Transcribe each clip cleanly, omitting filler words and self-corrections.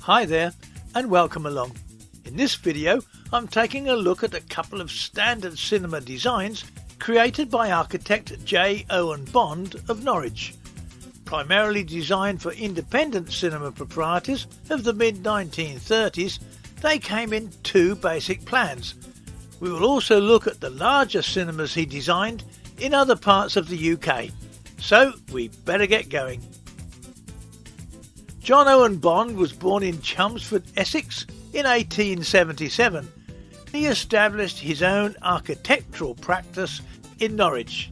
Hi there and welcome along. In this video I'm taking a look at a couple of standard cinema designs created by architect J. Owen Bond of Norwich. Primarily designed for independent cinema proprietors of the mid-1930s, they came in two basic plans. We will also look at the larger cinemas he designed in other parts of the UK. So we better get going. John Owen Bond was born in Chelmsford, Essex in 1877. He established his own architectural practice in Norwich.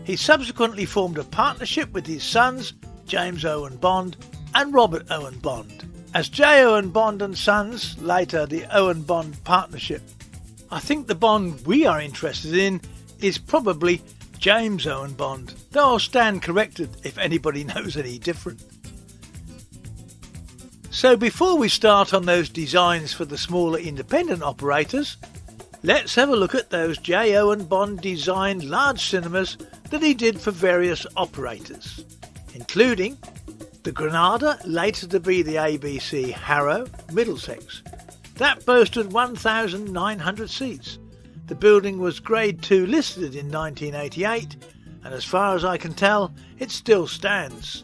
He subsequently formed a partnership with his sons, James Owen Bond and Robert Owen Bond, as J. Owen Bond and Sons, later the Owen Bond Partnership. I think the Bond we are interested in is probably James Owen Bond, though I'll stand corrected if anybody knows any different. So before we start on those designs for the smaller independent operators, let's have a look at those J. Owen Bond designed large cinemas that he did for various operators, including the Granada, later to be the ABC Harrow, Middlesex. That boasted 1,900 seats. The building was Grade 2 listed in 1988, and as far as I can tell, it still stands.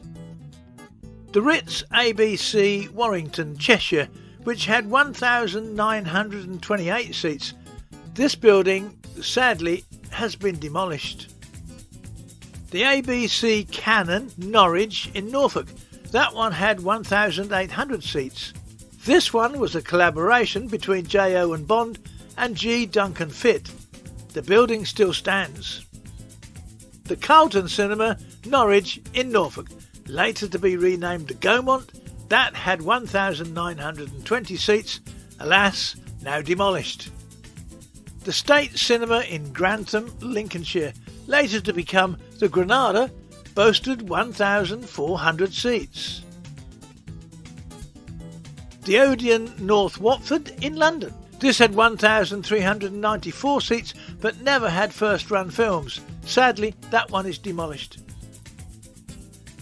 The Ritz ABC Warrington, Cheshire, which had 1,928 seats. This building, sadly, has been demolished. The ABC Cannon, Norwich in Norfolk. That one had 1,800 seats. This one was a collaboration between J. Owen Bond and G. Duncan Fitt. The building still stands. The Carlton Cinema, Norwich in Norfolk, later to be renamed the Gaumont, that had 1,920 seats, alas, now demolished. The State Cinema in Grantham, Lincolnshire, later to become the Granada, boasted 1,400 seats. The Odeon, North Watford in London. This had 1,394 seats but never had first-run films. Sadly, that one is demolished.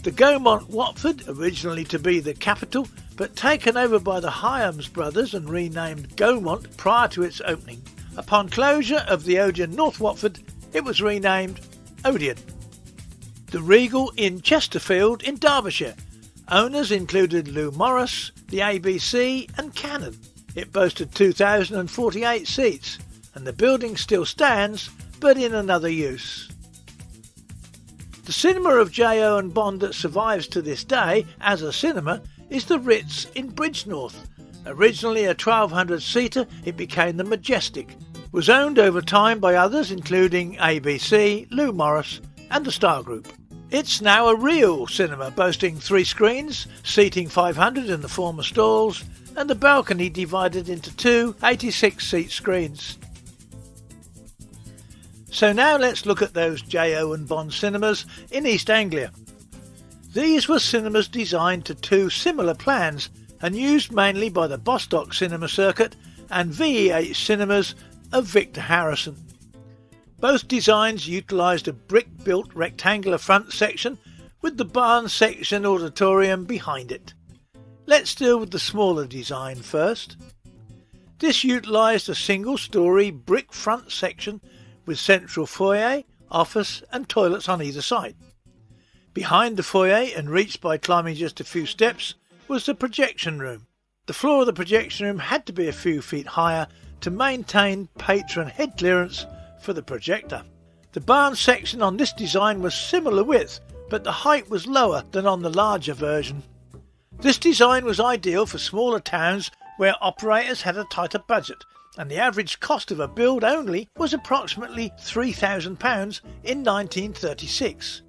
The Gaumont, Watford, originally to be the capital, but taken over by the Hyams brothers and renamed Gaumont prior to its opening. Upon closure of the Odeon, North Watford, it was renamed Odeon. The Regal in Chesterfield in Derbyshire. Owners included Lou Morris, the ABC and Cannon. It boasted 2,048 seats, and the building still stands, but in another use. The cinema of J. Owen Bond that survives to this day as a cinema is the Ritz in Bridgnorth. Originally a 1,200-seater, it became the Majestic. Was owned over time by others including ABC, Lou Morris and the Star Group. It's now a real cinema boasting 3 screens, seating 500 in the former stalls, and the balcony divided into 2 86-seat screens. So now let's look at those J. Owen Bond cinemas in East Anglia. These were cinemas designed to 2 similar plans and used mainly by the Bostock cinema circuit and VEH cinemas of Victor Harrison. Both designs utilised a brick-built rectangular front section with the barn section auditorium behind it. Let's deal with the smaller design first. This utilised a single-storey brick front section with central foyer, office and toilets on either side. Behind the foyer and reached by climbing just a few steps was the projection room. The floor of the projection room had to be a few feet higher to maintain patron head clearance for the projector. The barn section on this design was similar width, but the height was lower than on the larger version. This design was ideal for smaller towns where operators had a tighter budget, and the average cost of a build only was approximately £3,000 in 1936.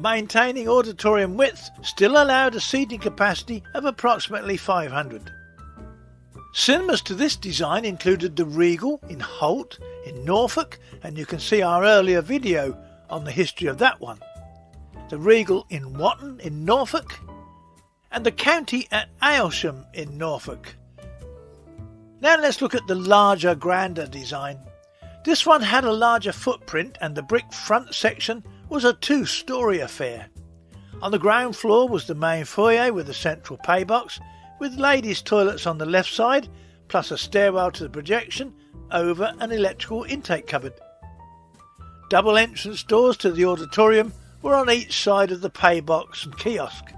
Maintaining auditorium width still allowed a seating capacity of approximately 500. Cinemas to this design included the Regal in Holt in Norfolk, and you can see our earlier video on the history of that one. The Regal in Watton in Norfolk, and the County at Aylsham in Norfolk. Now let's look at the larger, grander design. This one had a larger footprint and the brick front section was a 2-storey affair. On the ground floor was the main foyer with a central paybox, with ladies' toilets on the left side, plus a stairwell to the projection over an electrical intake cupboard. Double entrance doors to the auditorium were on each side of the pay box and kiosk.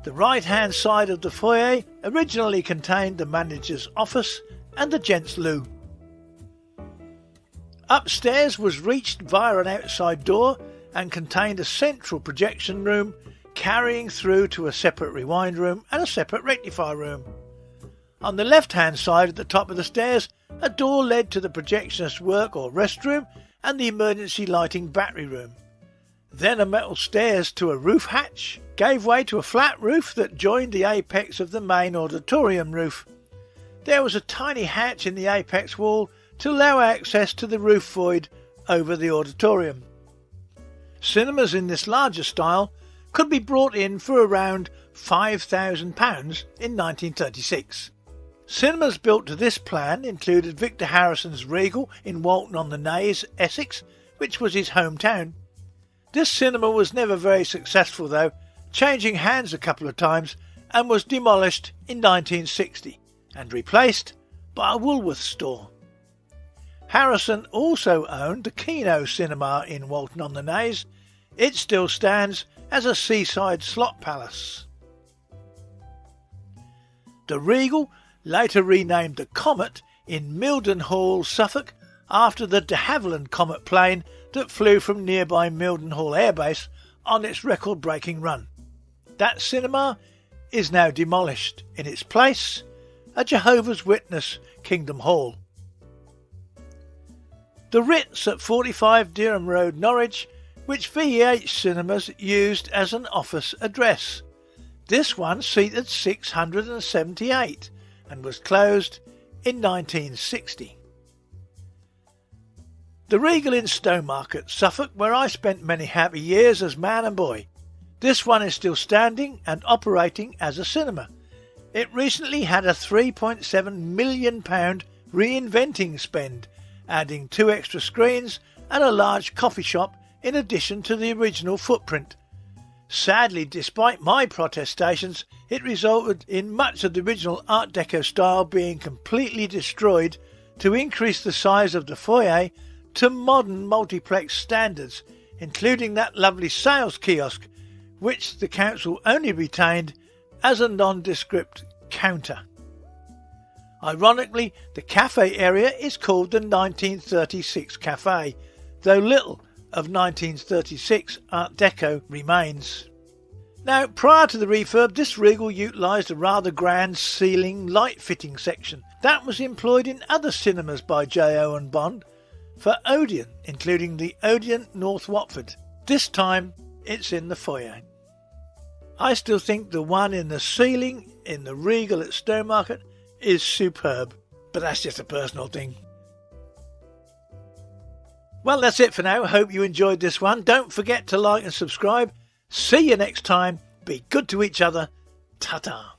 The right-hand side of the foyer originally contained the manager's office and the gents' loo. Upstairs was reached via an outside door and contained a central projection room carrying through to a separate rewind room and a separate rectifier room. On the left-hand side at the top of the stairs, a door led to the projectionist's work or restroom and the emergency lighting battery room. Then a metal stairs to a roof hatch gave way to a flat roof that joined the apex of the main auditorium roof. There was a tiny hatch in the apex wall to allow access to the roof void over the auditorium. Cinemas in this larger style could be brought in for around £5,000 in 1936. Cinemas built to this plan included Victor Harrison's Regal in Walton-on-the-Naze, Essex, which was his hometown. This cinema was never very successful though, changing hands a couple of times, and was demolished in 1960 and replaced by a Woolworths store. Harrison also owned the Kino Cinema in Walton-on-the-Naze. It still stands as a seaside slot palace. The Regal, later renamed the Comet, in Mildenhall, Suffolk, after the de Havilland Comet plane that flew from nearby Mildenhall Air Base on its record-breaking run. That cinema is now demolished. In its place, a Jehovah's Witness Kingdom Hall. The Ritz at 45 Dereham Road, Norwich, which VH Cinemas used as an office address. This one seated 678 and was closed in 1960. The Regal in Stowmarket, Suffolk, where I spent many happy years as man and boy. This one is still standing and operating as a cinema. It recently had a £3.7 million reinventing spend, adding 2 extra screens and a large coffee shop in addition to the original footprint. Sadly, despite my protestations, it resulted in much of the original Art Deco style being completely destroyed to increase the size of the foyer to modern multiplex standards, including that lovely sales kiosk, which the council only retained as a nondescript counter. Ironically, the cafe area is called the 1936 Cafe, though little of 1936 Art Deco remains. Now, prior to the refurb, this Regal utilised a rather grand ceiling light fitting section that was employed in other cinemas by J. Owen Bond for Odeon, including the Odeon North Watford. This time it's in the foyer. I still think the one in the ceiling in the Regal at Stowmarket is superb, but that's just a personal thing. Well, that's it for now. I hope you enjoyed this one. Don't forget to like and subscribe. See you next time. Be good to each other. Ta-ta.